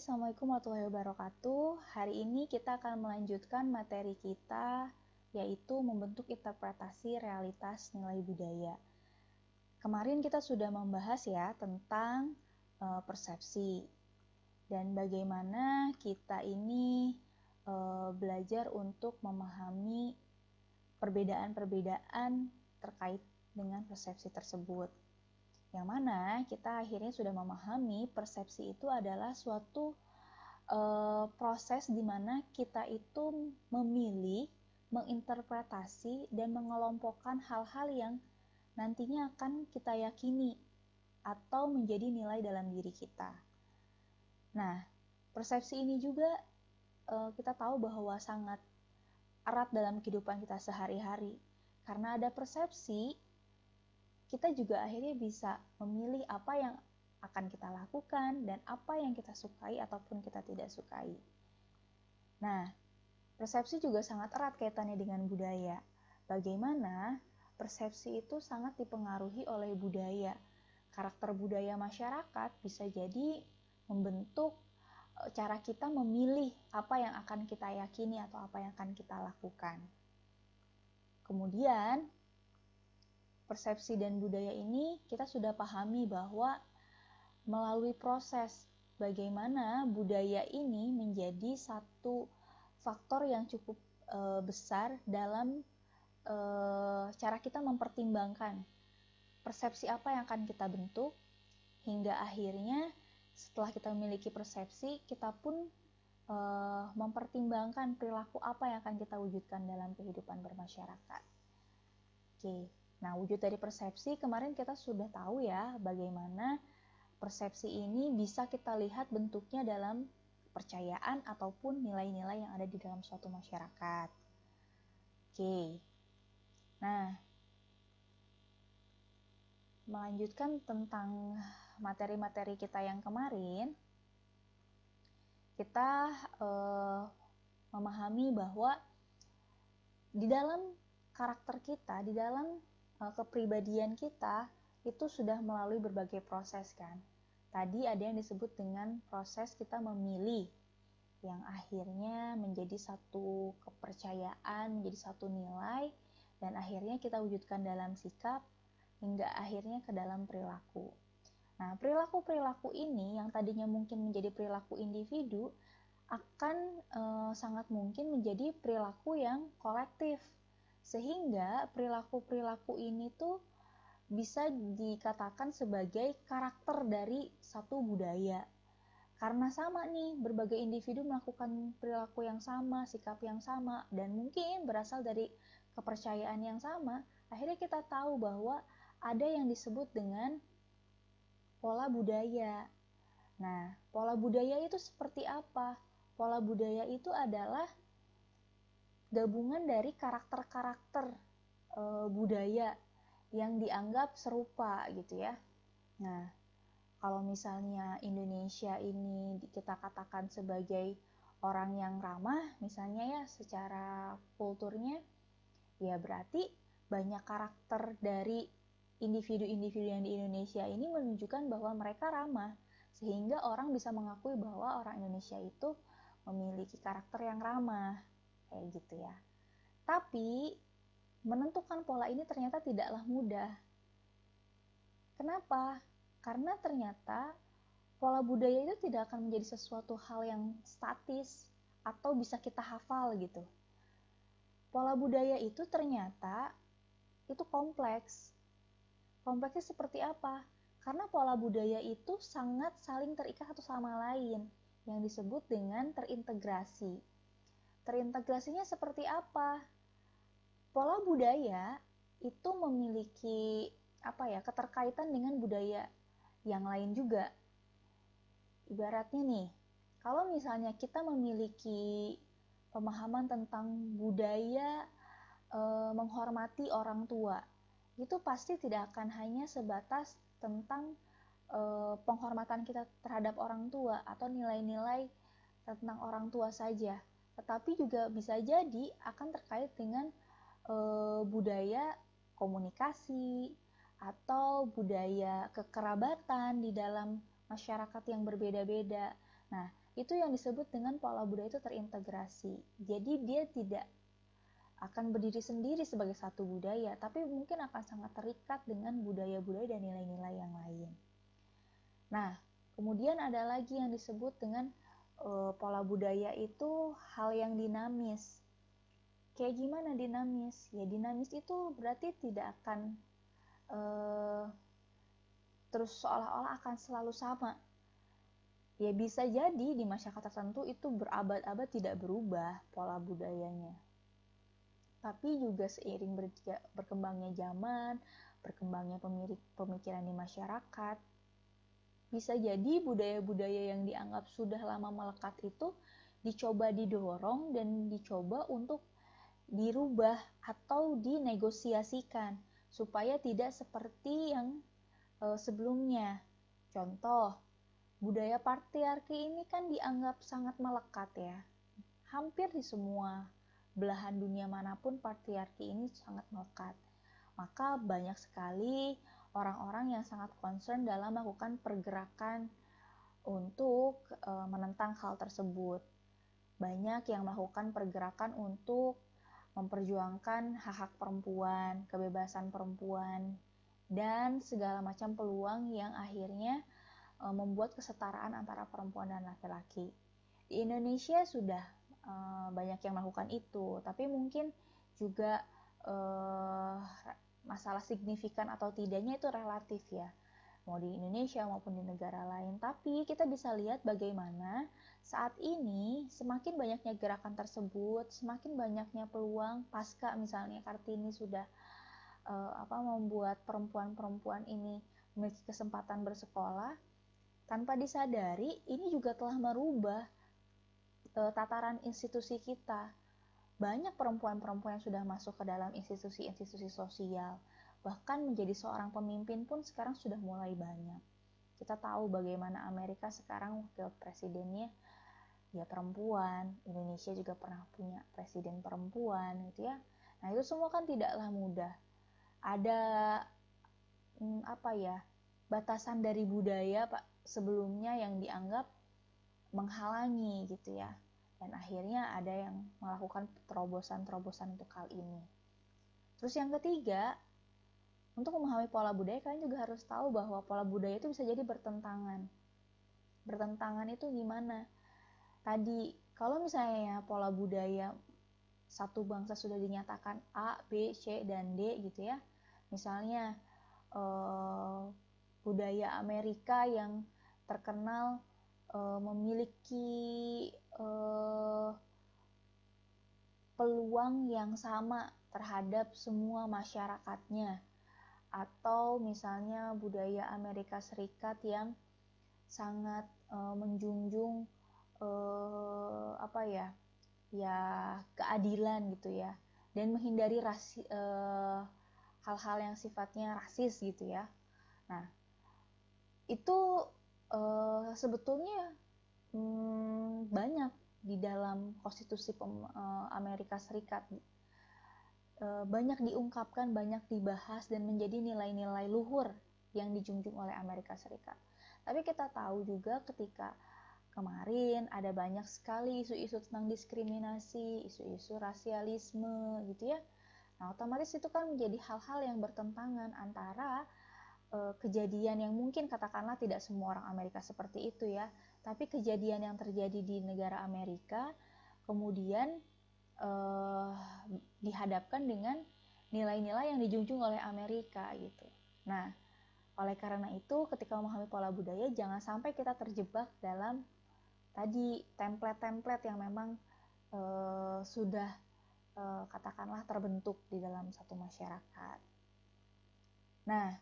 Assalamualaikum warahmatullahi wabarakatuh. Hari ini kita akan melanjutkan materi kita, yaitu membentuk interpretasi realitas nilai budaya. Kemarin kita sudah membahas ya tentang persepsi dan bagaimana kita ini belajar untuk memahami perbedaan-perbedaan terkait dengan persepsi tersebut. Yang mana kita akhirnya sudah memahami persepsi itu adalah suatu proses di mana kita itu memilih, menginterpretasi, dan mengelompokkan hal-hal yang nantinya akan kita yakini atau menjadi nilai dalam diri kita. Nah, persepsi ini juga kita tahu bahwa sangat erat dalam kehidupan kita sehari-hari. Karena ada persepsi, kita juga akhirnya bisa memilih apa yang akan kita lakukan dan apa yang kita sukai ataupun kita tidak sukai. Nah, persepsi juga sangat erat kaitannya dengan budaya. Bagaimana persepsi itu sangat dipengaruhi oleh budaya. Karakter budaya masyarakat bisa jadi membentuk cara kita memilih apa yang akan kita yakini atau apa yang akan kita lakukan. Kemudian, persepsi dan budaya ini kita sudah pahami bahwa melalui proses bagaimana budaya ini menjadi satu faktor yang cukup besar dalam cara kita mempertimbangkan persepsi apa yang akan kita bentuk, hingga akhirnya setelah kita memiliki persepsi, kita pun mempertimbangkan perilaku apa yang akan kita wujudkan dalam kehidupan bermasyarakat. Oke. Nah, wujud dari persepsi kemarin kita sudah tahu ya bagaimana persepsi ini bisa kita lihat bentuknya dalam kepercayaan ataupun nilai-nilai yang ada di dalam suatu masyarakat. Oke. Nah, melanjutkan tentang materi-materi kita yang kemarin, kita memahami bahwa di dalam karakter kita, di dalam kepribadian kita itu sudah melalui berbagai proses kan. Tadi ada yang disebut dengan proses kita memilih yang akhirnya menjadi satu kepercayaan, menjadi satu nilai dan akhirnya kita wujudkan dalam sikap hingga akhirnya ke dalam perilaku. Nah, perilaku-perilaku ini yang tadinya mungkin menjadi perilaku individu akan sangat mungkin menjadi perilaku yang kolektif. Sehingga perilaku-perilaku ini tuh bisa dikatakan sebagai karakter dari satu budaya. Karena sama nih, berbagai individu melakukan perilaku yang sama, sikap yang sama, dan mungkin berasal dari kepercayaan yang sama, akhirnya kita tahu bahwa ada yang disebut dengan pola budaya. Nah, pola budaya itu seperti apa? Pola budaya itu adalah gabungan dari karakter-karakter budaya yang dianggap serupa gitu ya. Nah, kalau misalnya Indonesia ini kita katakan sebagai orang yang ramah, misalnya ya secara kulturnya, ya berarti banyak karakter dari individu-individu yang di Indonesia ini menunjukkan bahwa mereka ramah, sehingga orang bisa mengakui bahwa orang Indonesia itu memiliki karakter yang ramah, kayak gitu ya. Tapi menentukan pola ini ternyata tidaklah mudah. Kenapa? Karena ternyata pola budaya itu tidak akan menjadi sesuatu hal yang statis atau bisa kita hafal gitu. Pola budaya itu ternyata itu kompleks. Kompleksnya seperti apa? Karena pola budaya itu sangat saling terikat satu sama lain yang disebut dengan terintegrasi. Terintegrasinya seperti apa? Pola budaya itu memiliki keterkaitan dengan budaya yang lain juga. Ibaratnya nih, kalau misalnya kita memiliki pemahaman tentang budaya menghormati orang tua, itu pasti tidak akan hanya sebatas tentang penghormatan kita terhadap orang tua atau nilai-nilai tentang orang tua saja, tetapi juga bisa jadi akan terkait dengan budaya komunikasi atau budaya kekerabatan di dalam masyarakat yang berbeda-beda. Nah, itu yang disebut dengan pola budaya itu terintegrasi. Jadi dia tidak akan berdiri sendiri sebagai satu budaya, tapi mungkin akan sangat terikat dengan budaya-budaya dan nilai-nilai yang lain. Nah, kemudian ada lagi yang disebut dengan pola budaya itu hal yang dinamis. Kayak gimana dinamis? Ya dinamis itu berarti tidak akan terus seolah-olah akan selalu sama. Ya bisa jadi di masyarakat tertentu itu berabad-abad tidak berubah pola budayanya. Tapi juga seiring berkembangnya zaman, berkembangnya pemikiran di masyarakat, bisa jadi budaya-budaya yang dianggap sudah lama melekat itu dicoba didorong dan dicoba untuk dirubah atau dinegosiasikan supaya tidak seperti yang sebelumnya. Contoh, budaya patriarki ini kan dianggap sangat melekat ya. Hampir di semua belahan dunia manapun patriarki ini sangat melekat. Maka banyak sekali orang-orang yang sangat concern dalam melakukan pergerakan untuk menentang hal tersebut. Banyak yang melakukan pergerakan untuk memperjuangkan hak-hak perempuan, kebebasan perempuan, dan segala macam peluang yang akhirnya membuat kesetaraan antara perempuan dan laki-laki. Di Indonesia sudah banyak yang melakukan itu, tapi mungkin juga masalah signifikan atau tidaknya itu relatif ya, mau di Indonesia maupun di negara lain. Tapi kita bisa lihat bagaimana saat ini semakin banyaknya gerakan tersebut, semakin banyaknya peluang pasca misalnya Kartini sudah membuat perempuan-perempuan ini memiliki kesempatan bersekolah. Tanpa disadari, ini juga telah merubah tataran institusi kita. Banyak perempuan-perempuan yang sudah masuk ke dalam institusi-institusi sosial. Bahkan menjadi seorang pemimpin pun sekarang sudah mulai banyak. Kita tahu bagaimana Amerika sekarang wakil presidennya ya perempuan. Indonesia juga pernah punya presiden perempuan gitu ya. Nah, itu semua kan tidaklah mudah. Ada batasan dari budaya Pak sebelumnya yang dianggap menghalangi gitu ya, dan akhirnya ada yang melakukan terobosan-terobosan untuk hal ini. Terus yang ketiga, untuk memahami pola budaya kalian juga harus tahu bahwa pola budaya itu bisa jadi bertentangan. Bertentangan itu gimana? Tadi kalau misalnya pola budaya satu bangsa sudah dinyatakan A, B, C, dan D gitu ya, misalnya budaya Amerika yang terkenal memiliki peluang yang sama terhadap semua masyarakatnya, atau misalnya budaya Amerika Serikat yang sangat menjunjung keadilan gitu ya, dan menghindari hal-hal yang sifatnya rasis gitu ya. Nah, itu sebetulnya banyak di dalam konstitusi Amerika Serikat, banyak diungkapkan, banyak dibahas, dan menjadi nilai-nilai luhur yang dijunjung oleh Amerika Serikat. Tapi kita tahu juga ketika kemarin ada banyak sekali isu-isu tentang diskriminasi, isu-isu rasialisme gitu ya. Nah, otomatis itu kan menjadi hal-hal yang bertentangan antara kejadian yang mungkin katakanlah tidak semua orang Amerika seperti itu ya, tapi kejadian yang terjadi di negara Amerika kemudian dihadapkan dengan nilai-nilai yang dijunjung oleh Amerika gitu. Nah, oleh karena itu ketika memahami pola budaya jangan sampai kita terjebak dalam tadi template-template yang memang sudah katakanlah terbentuk di dalam satu masyarakat. Nah,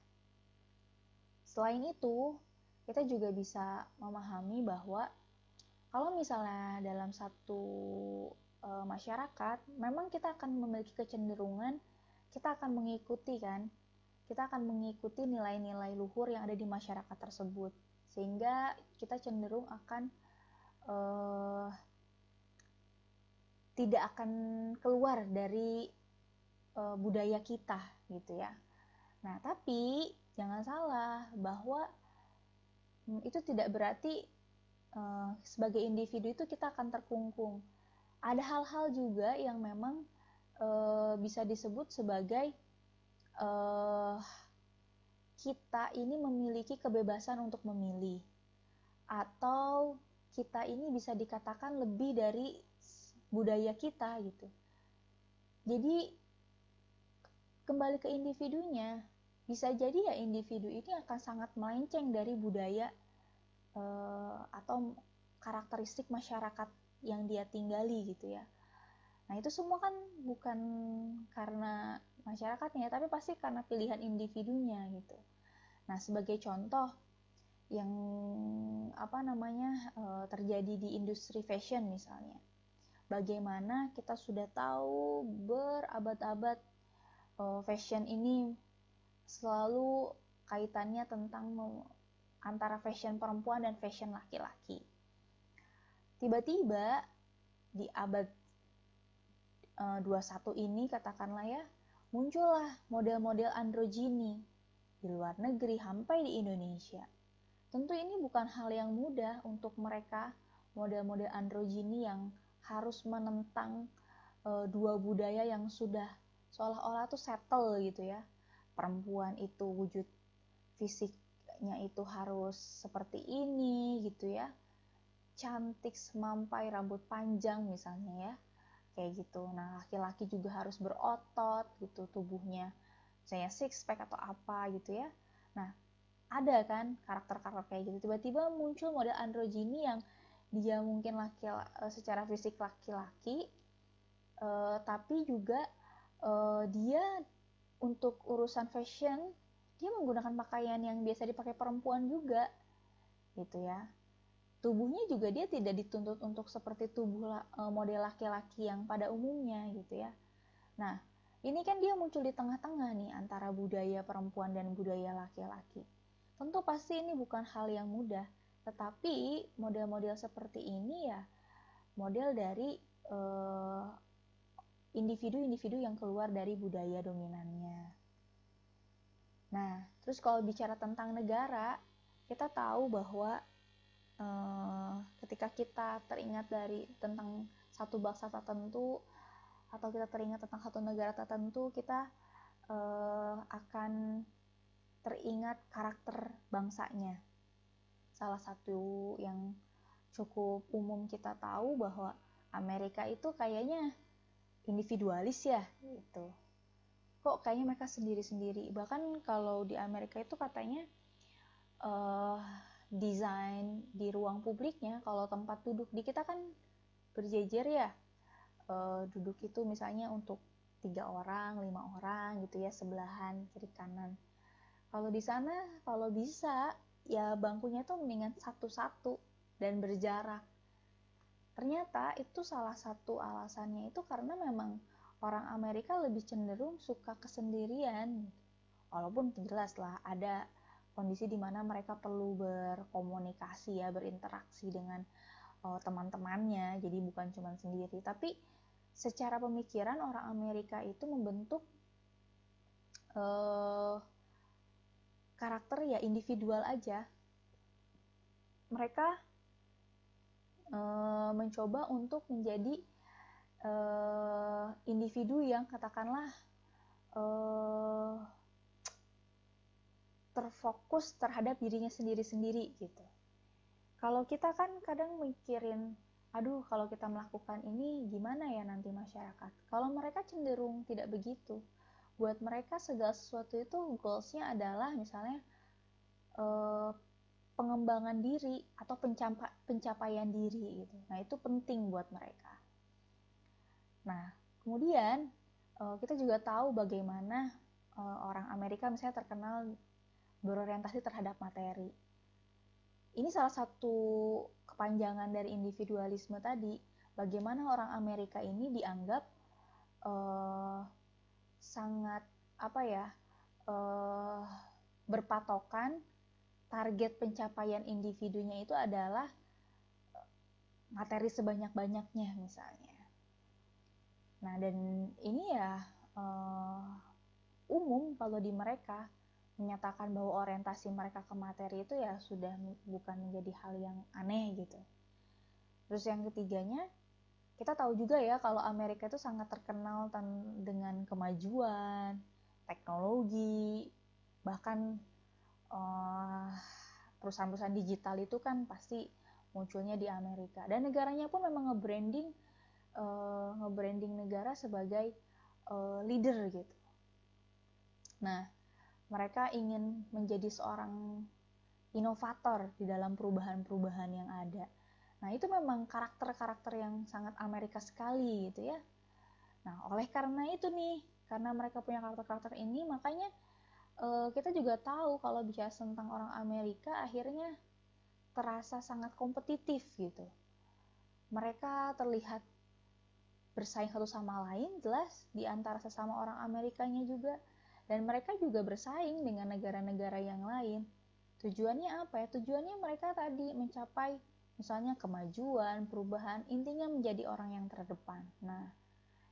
selain itu, kita juga bisa memahami bahwa kalau misalnya dalam satu masyarakat, memang kita akan memiliki kecenderungan, kita akan mengikuti nilai-nilai luhur yang ada di masyarakat tersebut, sehingga kita cenderung akan tidak akan keluar dari budaya kita gitu ya. Nah, tapi jangan salah bahwa itu tidak berarti sebagai individu itu kita akan terkungkung. Ada hal-hal juga yang memang bisa disebut sebagai kita ini memiliki kebebasan untuk memilih, atau kita ini bisa dikatakan lebih dari budaya kita gitu. Jadi kembali ke individunya, bisa jadi ya individu ini akan sangat melenceng dari budaya atau karakteristik masyarakat yang dia tinggali gitu ya. Nah itu semua kan bukan karena masyarakatnya, tapi pasti karena pilihan individunya gitu. Nah sebagai contoh yang terjadi di industri fashion misalnya, bagaimana kita sudah tahu berabad-abad fashion ini selalu kaitannya tentang antara fashion perempuan dan fashion laki-laki. Tiba-tiba di abad 21 ini katakanlah ya, muncullah model-model androgini di luar negeri sampai di Indonesia. Tentu ini bukan hal yang mudah untuk mereka, model-model androgini yang harus menentang dua budaya yang sudah seolah-olah tuh settle gitu ya. Perempuan itu wujud fisiknya itu harus seperti ini gitu ya, cantik semampai rambut panjang misalnya ya, kayak gitu. Nah laki-laki juga harus berotot gitu tubuhnya, misalnya six pack atau apa gitu ya. Nah ada kan karakter-karakter kayak gitu. Tiba-tiba muncul model androgini yang dia mungkin secara fisik laki-laki, tapi juga dia untuk urusan fashion dia menggunakan pakaian yang biasa dipakai perempuan juga gitu ya. Tubuhnya juga dia tidak dituntut untuk seperti tubuh model laki-laki yang pada umumnya gitu ya. Nah ini kan dia muncul di tengah-tengah nih antara budaya perempuan dan budaya laki-laki. Tentu pasti ini bukan hal yang mudah, tetapi model-model seperti ini ya model dari individu-individu yang keluar dari budaya dominannya. Nah, terus kalau bicara tentang negara, kita tahu bahwa ketika kita teringat tentang satu bangsa tertentu atau kita teringat tentang satu negara tertentu, kita akan teringat karakter bangsanya. Salah satu yang cukup umum kita tahu bahwa Amerika itu kayaknya individualis ya gitu. Kok kayaknya mereka sendiri-sendiri. Bahkan kalau di Amerika itu katanya desain di ruang publiknya, kalau tempat duduk di kita kan berjejer ya, duduk itu misalnya untuk 3 orang, 5 orang gitu ya, sebelahan kiri kanan. Kalau di sana kalau bisa ya bangkunya tuh mendingan satu-satu dan berjarak. Ternyata itu salah satu alasannya itu karena memang orang Amerika lebih cenderung suka kesendirian. Walaupun jelas lah ada kondisi di mana mereka perlu berkomunikasi ya, berinteraksi dengan teman-temannya, jadi bukan cuma sendiri. Tapi secara pemikiran orang Amerika itu membentuk karakter ya individual aja. Mereka mencoba untuk menjadi individu yang katakanlah terfokus terhadap dirinya sendiri-sendiri gitu. Kalau kita kan kadang mikirin, aduh kalau kita melakukan ini gimana ya nanti masyarakat. Kalau mereka cenderung tidak begitu. Buat mereka segala sesuatu itu goalsnya adalah misalnya pengembangan diri atau pencapaian diri gitu. Nah itu penting buat mereka. Nah kemudian kita juga tahu bagaimana orang Amerika misalnya terkenal berorientasi terhadap materi. Ini salah satu kepanjangan dari individualisme tadi. Bagaimana orang Amerika ini dianggap sangat berpatokan target pencapaian individunya itu adalah materi sebanyak-banyaknya misalnya. Nah dan ini ya umum kalau di mereka. menyatakan bahwa orientasi mereka ke materi itu ya sudah bukan menjadi hal yang aneh gitu. Terus yang ketiganya, kita tahu juga ya kalau Amerika itu sangat terkenal dengan kemajuan, teknologi, bahkan perusahaan-perusahaan digital itu kan pasti munculnya di Amerika. Dan negaranya pun memang nge-branding negara sebagai leader gitu. Nah, mereka ingin menjadi seorang inovator di dalam perubahan-perubahan yang ada. Nah, itu memang karakter-karakter yang sangat Amerika sekali gitu ya. Nah, oleh karena itu nih, karena mereka punya karakter-karakter ini, makanya kita juga tahu kalau bicara tentang orang Amerika akhirnya terasa sangat kompetitif gitu. Mereka terlihat bersaing satu sama lain, jelas di antara sesama orang Amerikanya juga. Dan mereka juga bersaing dengan negara-negara yang lain. Tujuannya apa ya? Tujuannya mereka tadi mencapai misalnya kemajuan, perubahan, intinya menjadi orang yang terdepan. Nah,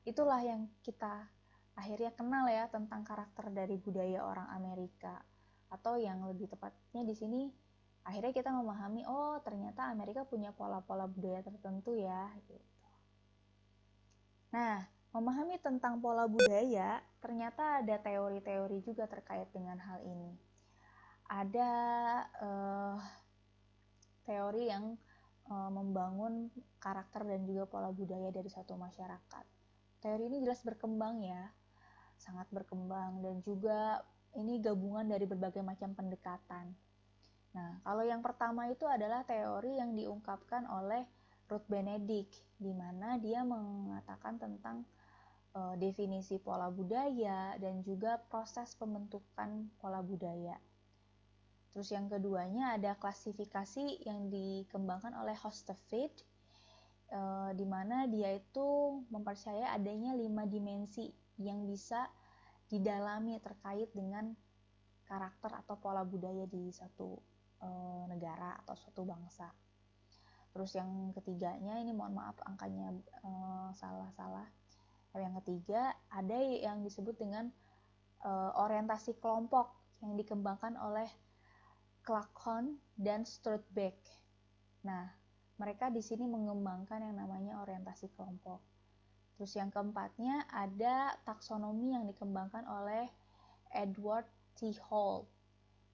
itulah yang kita akhirnya kenal ya tentang karakter dari budaya orang Amerika. Atau yang lebih tepatnya di sini, akhirnya kita memahami, oh ternyata Amerika punya pola-pola budaya tertentu ya. Gitu. Nah, memahami tentang pola budaya, ternyata ada teori-teori juga terkait dengan hal ini. Ada teori yang membangun karakter dan juga pola budaya dari suatu masyarakat. Teori ini jelas berkembang ya, sangat berkembang, dan juga ini gabungan dari berbagai macam pendekatan. Nah, kalau yang pertama itu adalah teori yang diungkapkan oleh Ruth Benedict, di mana dia mengatakan tentang definisi pola budaya dan juga proses pembentukan pola budaya. Terus yang keduanya ada klasifikasi yang dikembangkan oleh Hustvedt, di mana dia itu mempercayai adanya 5 dimensi yang bisa didalami terkait dengan karakter atau pola budaya di suatu negara atau suatu bangsa. Terus yang ketiganya, ini mohon maaf angkanya salah. Yang ketiga, ada yang disebut dengan orientasi kelompok yang dikembangkan oleh Clarkson dan Stroudbeck. Nah, mereka di sini mengembangkan yang namanya orientasi kelompok. Terus yang keempatnya ada taksonomi yang dikembangkan oleh Edward T. Hall.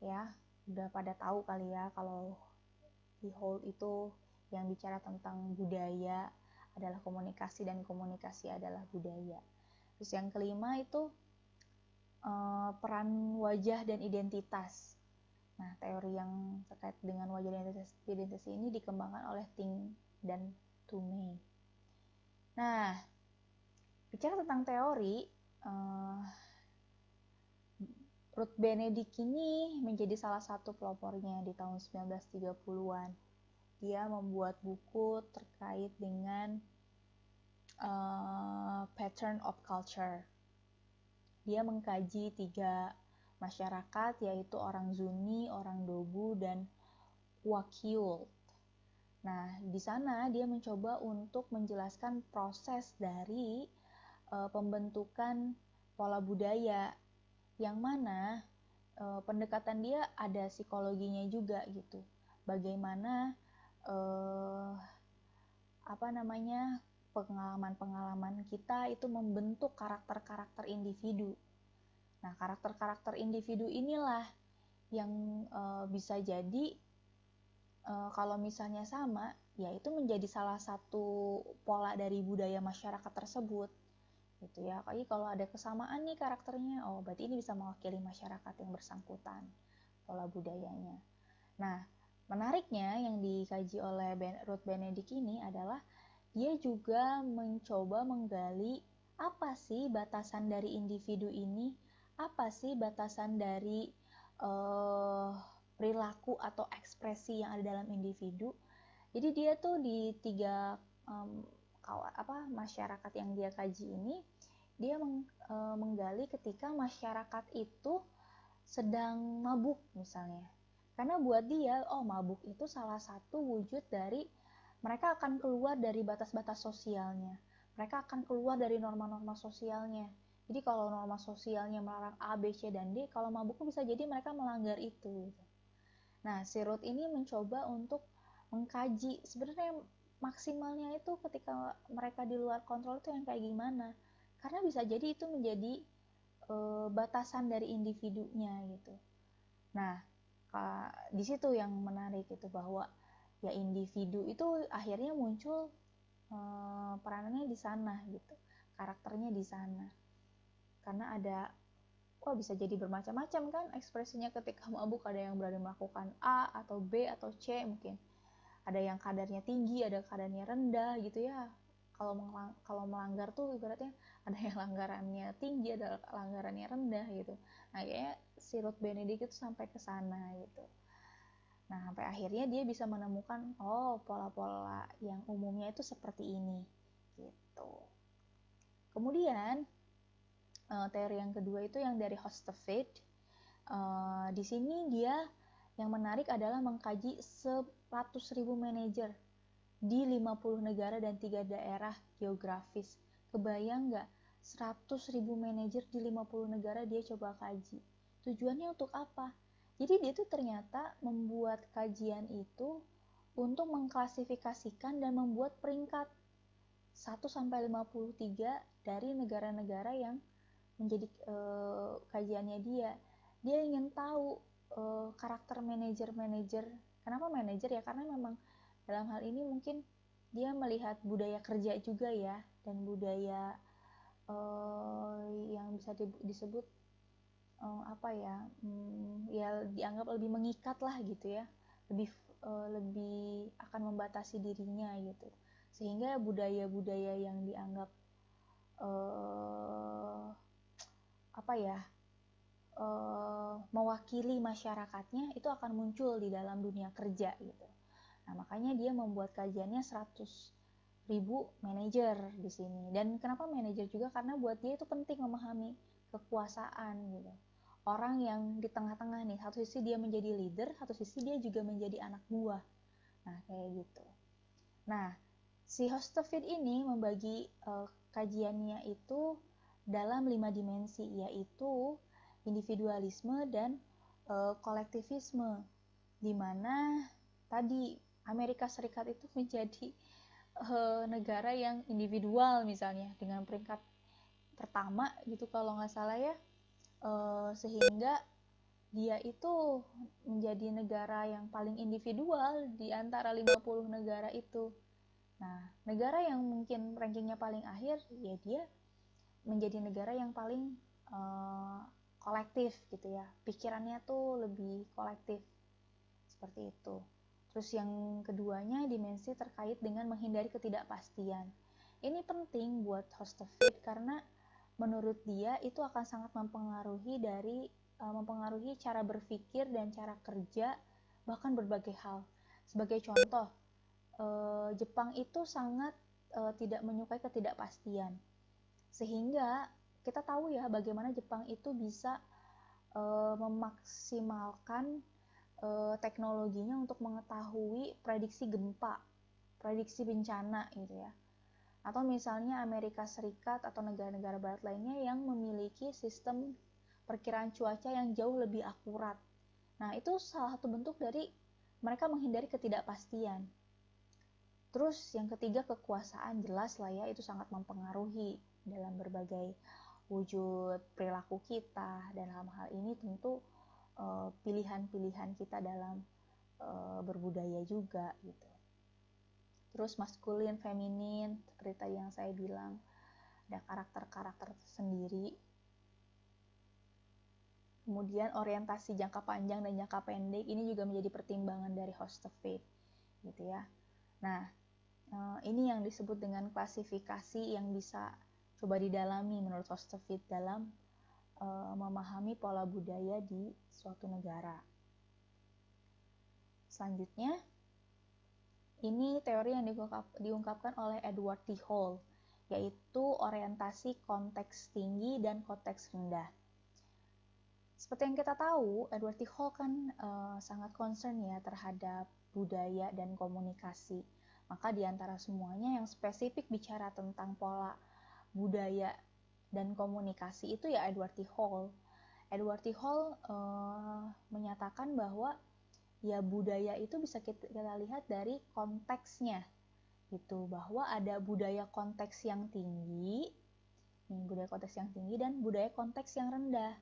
Ya, udah pada tahu kali ya kalau T. Hall itu yang bicara tentang budaya adalah komunikasi dan komunikasi adalah budaya. Terus yang kelima itu peran wajah dan identitas. Nah, teori yang terkait dengan wajah dan identitas ini dikembangkan oleh Ting dan Toomey. Nah, bicara tentang teori, Ruth Benedict ini menjadi salah satu pelopornya di tahun 1930-an. Dia membuat buku terkait dengan pattern of culture. Dia mengkaji 3 masyarakat, yaitu orang Zuni, orang Dogu, dan Wakyul. Nah, di sana dia mencoba untuk menjelaskan proses dari pembentukan pola budaya, yang mana pendekatan dia ada psikologinya juga gitu. Bagaimana pengalaman-pengalaman kita itu membentuk karakter-karakter individu. Nah, karakter-karakter individu inilah yang bisa jadi kalau misalnya sama, ya itu menjadi salah satu pola dari budaya masyarakat tersebut. Gitu ya. Jadi kalau ada kesamaan nih karakternya, oh berarti ini bisa mewakili masyarakat yang bersangkutan, pola budayanya. Nah, menariknya yang dikaji oleh Ruth Benedict ini adalah dia juga mencoba menggali apa sih batasan dari individu ini, apa sih batasan dari perilaku atau ekspresi yang ada dalam individu. Jadi dia tuh di 3 masyarakat yang dia kaji ini, dia menggali ketika masyarakat itu sedang mabuk misalnya. Karena buat dia, mabuk itu salah satu wujud dari mereka akan keluar dari batas-batas sosialnya. Mereka akan keluar dari norma-norma sosialnya. Jadi kalau norma sosialnya melarang A, B, C, dan D, kalau mabuk bisa jadi mereka melanggar itu. Nah, si Ruth ini mencoba untuk mengkaji sebenarnya maksimalnya itu ketika mereka di luar kontrol itu yang kayak gimana. Karena bisa jadi itu menjadi batasan dari individunya gitu. Nah, di situ yang menarik itu bahwa ya individu itu akhirnya muncul peranannya di sana gitu, karakternya di sana. Karena ada bisa jadi bermacam-macam kan ekspresinya ketika mabuk, ada yang berani melakukan A atau B atau C mungkin. Ada yang kadarnya tinggi, ada kadarnya rendah gitu ya. Kalau melanggar tuh ibaratnya ada yang langgarannya tinggi, ada langgarannya rendah gitu. Nah, kayaknya si Ruth Benedict itu sampai ke sana gitu. Nah, sampai akhirnya dia bisa menemukan pola-pola yang umumnya itu seperti ini gitu. Kemudian teori yang kedua itu yang dari Hustvedt. Di sini dia yang menarik adalah mengkaji 100.000 manajer di 50 negara dan 3 daerah geografis. Kebayang nggak? 100.000 manajer di 50 negara dia coba kaji. Tujuannya untuk apa? Jadi dia tuh ternyata membuat kajian itu untuk mengklasifikasikan dan membuat peringkat 1-53 dari negara-negara yang menjadi kajiannya dia. Dia ingin tahu karakter manajer-manajer. Kenapa manajer ya? Karena memang dalam hal ini mungkin dia melihat budaya kerja juga ya, dan budaya yang bisa disebut ya dianggap lebih mengikat lah gitu ya, lebih akan membatasi dirinya gitu, sehingga budaya-budaya yang dianggap mewakili masyarakatnya itu akan muncul di dalam dunia kerja gitu. Nah, makanya dia membuat kajiannya 100.000 manajer di sini. Dan kenapa manajer juga? Karena buat dia itu penting memahami kekuasaan gitu. Orang yang di tengah-tengah nih, satu sisi dia menjadi leader, satu sisi dia juga menjadi anak buah. Nah, kayak gitu. Nah, si Hustvedt ini membagi kajiannya itu dalam 5 dimensi, yaitu individualisme dan kolektivisme, di mana tadi Amerika Serikat itu menjadi negara yang individual misalnya dengan peringkat pertama gitu kalau nggak salah ya, sehingga dia itu menjadi negara yang paling individual di antara 50 negara itu. Nah, negara yang mungkin rankingnya paling akhir ya dia menjadi negara yang paling kolektif gitu ya, pikirannya tuh lebih kolektif seperti itu. Terus yang keduanya dimensi terkait dengan menghindari ketidakpastian. Ini penting buat Hustvedt karena menurut dia itu akan sangat mempengaruhi cara berpikir dan cara kerja, bahkan berbagai hal. Sebagai contoh, Jepang itu sangat tidak menyukai ketidakpastian, sehingga kita tahu ya bagaimana Jepang itu bisa memaksimalkan teknologinya untuk mengetahui prediksi gempa, prediksi bencana gitu ya. Atau misalnya Amerika Serikat atau negara-negara barat lainnya yang memiliki sistem perkiraan cuaca yang jauh lebih akurat. Nah, itu salah satu bentuk dari mereka menghindari ketidakpastian. Terus yang ketiga, kekuasaan, jelas lah ya, itu sangat mempengaruhi dalam berbagai wujud perilaku kita, dan dalam hal ini tentu pilihan-pilihan kita dalam berbudaya juga gitu. Terus maskulin, feminin, seperti tadi yang saya bilang, ada karakter-karakter sendiri. Kemudian orientasi jangka panjang dan jangka pendek ini juga menjadi pertimbangan dari Hustvedt gitu ya. Nah, ini yang disebut dengan klasifikasi yang bisa coba didalami menurut Hustvedt dalam memahami pola budaya di suatu negara. Selanjutnya, ini teori yang diungkapkan oleh Edward T. Hall, yaitu orientasi konteks tinggi dan konteks rendah. Seperti yang kita tahu, Edward T. Hall kan sangat concern ya terhadap budaya dan komunikasi. Maka di antara semuanya yang spesifik bicara tentang pola budaya dan komunikasi itu ya Edward T. Hall. Edward T. Hall menyatakan bahwa ya budaya itu bisa kita lihat dari konteksnya gitu, bahwa ada budaya konteks yang tinggi, budaya konteks yang tinggi dan budaya konteks yang rendah.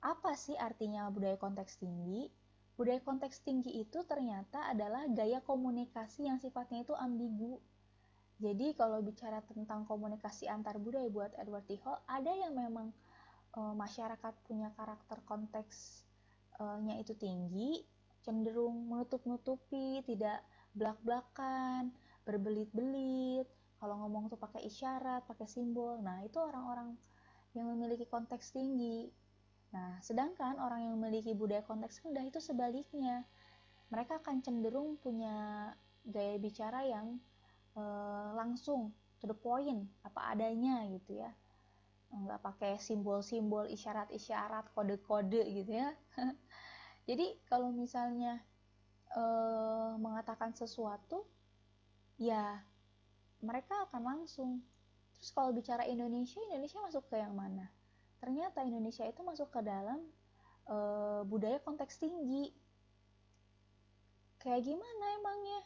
Apa sih artinya budaya konteks tinggi? Budaya konteks tinggi itu ternyata adalah gaya komunikasi yang sifatnya itu ambigu. Jadi kalau bicara tentang komunikasi antar budaya buat Edward T. Hall, ada yang memang masyarakat punya karakter konteksnya itu tinggi, cenderung menutup-nutupi, tidak belak-belakan, berbelit-belit, kalau ngomong tuh pakai isyarat, pakai simbol. Nah, itu orang-orang yang memiliki konteks tinggi. Nah, sedangkan orang yang memiliki budaya konteks rendah itu sebaliknya. Mereka akan cenderung punya gaya bicara yang langsung, to the point, apa adanya gitu ya. Nggak pakai simbol-simbol, isyarat-isyarat, kode-kode gitu ya. Jadi kalau misalnya mengatakan sesuatu, ya mereka akan langsung. Terus kalau bicara Indonesia masuk ke yang mana? Ternyata Indonesia itu masuk ke dalam budaya konteks tinggi. Kayak gimana emangnya?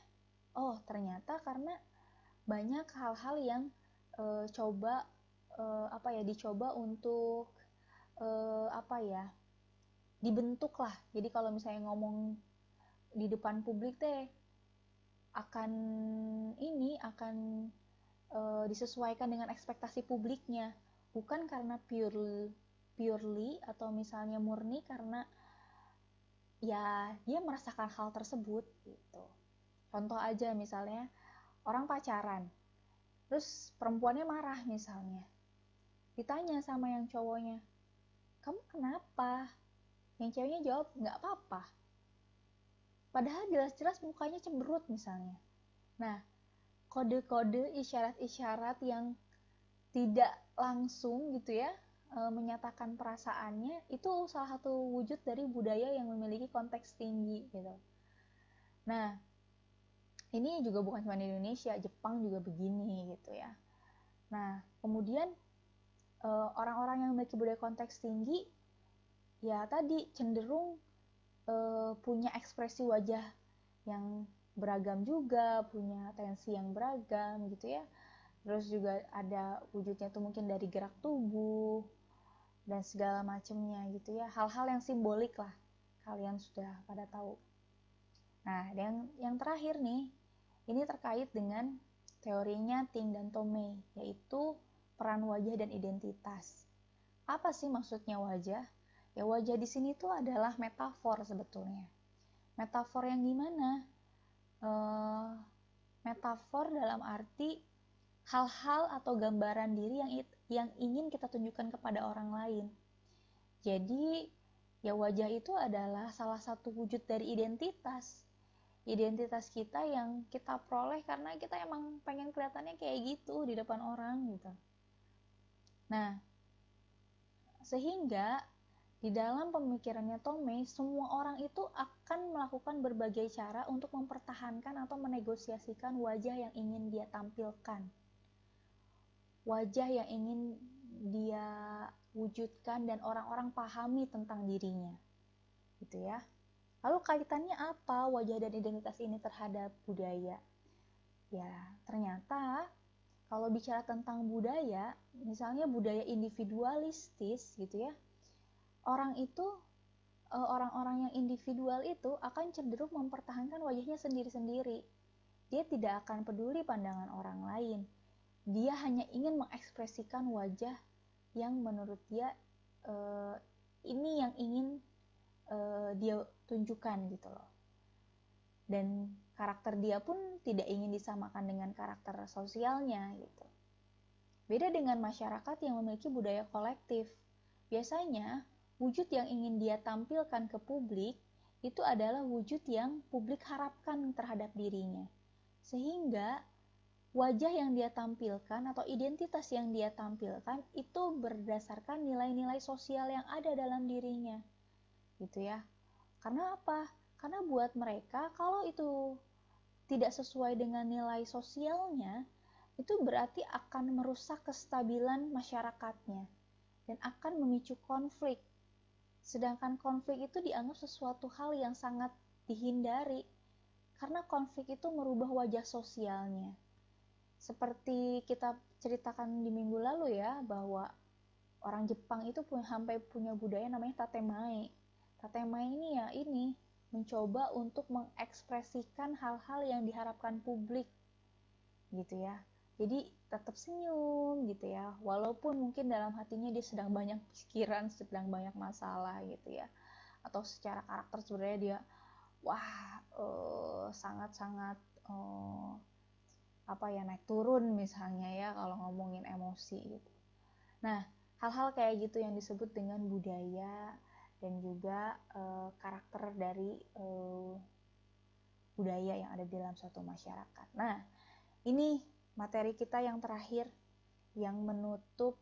Oh, ternyata karena banyak hal-hal yang dicoba untuk dibentuk lah. Jadi kalau misalnya ngomong di depan publik akan disesuaikan dengan ekspektasi publiknya, bukan karena purely atau misalnya murni karena ya dia merasakan hal tersebut gitu. Contoh aja misalnya orang pacaran, terus perempuannya marah misalnya, ditanya sama yang cowoknya, kamu kenapa? Yang ceweknya jawab, nggak apa-apa. Padahal jelas-jelas mukanya cemberut misalnya. Nah, kode-kode, isyarat-isyarat yang tidak langsung gitu ya, menyatakan perasaannya, itu salah satu wujud dari budaya yang memiliki konteks tinggi gitu. Nah, ini juga bukan cuma di Indonesia, Jepang juga begini gitu ya. Nah, kemudian orang-orang yang memiliki budaya konteks tinggi, ya tadi cenderung punya ekspresi wajah yang beragam juga, punya tensi yang beragam gitu ya. Terus juga ada wujudnya tuh mungkin dari gerak tubuh dan segala macamnya gitu ya. Hal-hal yang simbolik lah, kalian sudah pada tahu. Nah, yang terakhir nih, ini terkait dengan teorinya Ting dan Tomei, yaitu peran wajah dan identitas. Apa sih maksudnya wajah? Ya wajah di sini tuh adalah metafor sebetulnya. Metafor yang gimana? Metafor dalam arti hal-hal atau gambaran diri yang ingin kita tunjukkan kepada orang lain. Jadi ya wajah itu adalah salah satu wujud dari identitas. Identitas kita yang kita peroleh karena kita emang pengen kelihatannya kayak gitu di depan orang gitu. Nah, sehingga di dalam pemikirannya Tomei, semua orang itu akan melakukan berbagai cara untuk mempertahankan atau menegosiasikan wajah yang ingin dia tampilkan. Wajah yang ingin dia wujudkan dan orang-orang pahami tentang dirinya. Gitu ya. Lalu kaitannya apa wajah dan identitas ini terhadap budaya? Ya, ternyata kalau bicara tentang budaya, misalnya budaya individualistis gitu ya, orang-orang yang individual itu akan cenderung mempertahankan wajahnya sendiri-sendiri. Dia tidak akan peduli pandangan orang lain. Dia hanya ingin mengekspresikan wajah yang menurut dia ini yang ingin dia tunjukkan gitu loh. Dan karakter dia pun tidak ingin disamakan dengan karakter sosialnya gitu. Beda dengan masyarakat yang memiliki budaya kolektif. Biasanya wujud yang ingin dia tampilkan ke publik itu adalah wujud yang publik harapkan terhadap dirinya. Sehingga wajah yang dia tampilkan atau identitas yang dia tampilkan itu berdasarkan nilai-nilai sosial yang ada dalam dirinya. Gitu ya. Karena apa? Karena buat mereka kalau itu tidak sesuai dengan nilai sosialnya, itu berarti akan merusak kestabilan masyarakatnya dan akan memicu konflik. Sedangkan konflik itu dianggap sesuatu hal yang sangat dihindari, karena konflik itu merubah wajah sosialnya. Seperti kita ceritakan di minggu lalu ya, bahwa orang Jepang itu sampai punya budaya namanya tatemae. Tatemae ini ya mencoba untuk mengekspresikan hal-hal yang diharapkan publik gitu ya. Jadi tetap senyum gitu ya, walaupun mungkin dalam hatinya dia sedang banyak pikiran, sedang banyak masalah gitu ya. Atau secara karakter sebenarnya dia sangat-sangat naik turun misalnya ya kalau ngomongin emosi gitu. Nah, hal-hal kayak gitu yang disebut dengan budaya dan juga karakter dari budaya yang ada di dalam suatu masyarakat. Nah, ini materi kita yang terakhir yang menutup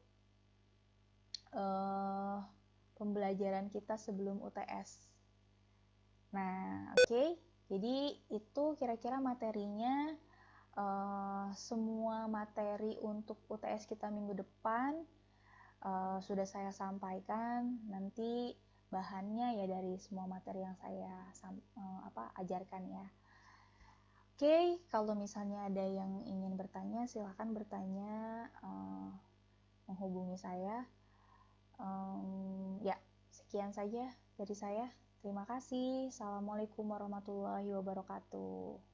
pembelajaran kita sebelum UTS. Nah, oke. Jadi itu kira-kira materinya. Semua materi untuk UTS kita minggu depan sudah saya sampaikan. Nanti bahannya ya dari semua materi yang saya ajarkan ya. Oke, kalau misalnya ada yang ingin bertanya, silahkan bertanya, menghubungi saya. Ya, sekian saja dari saya. Terima kasih. Assalamualaikum warahmatullahi wabarakatuh.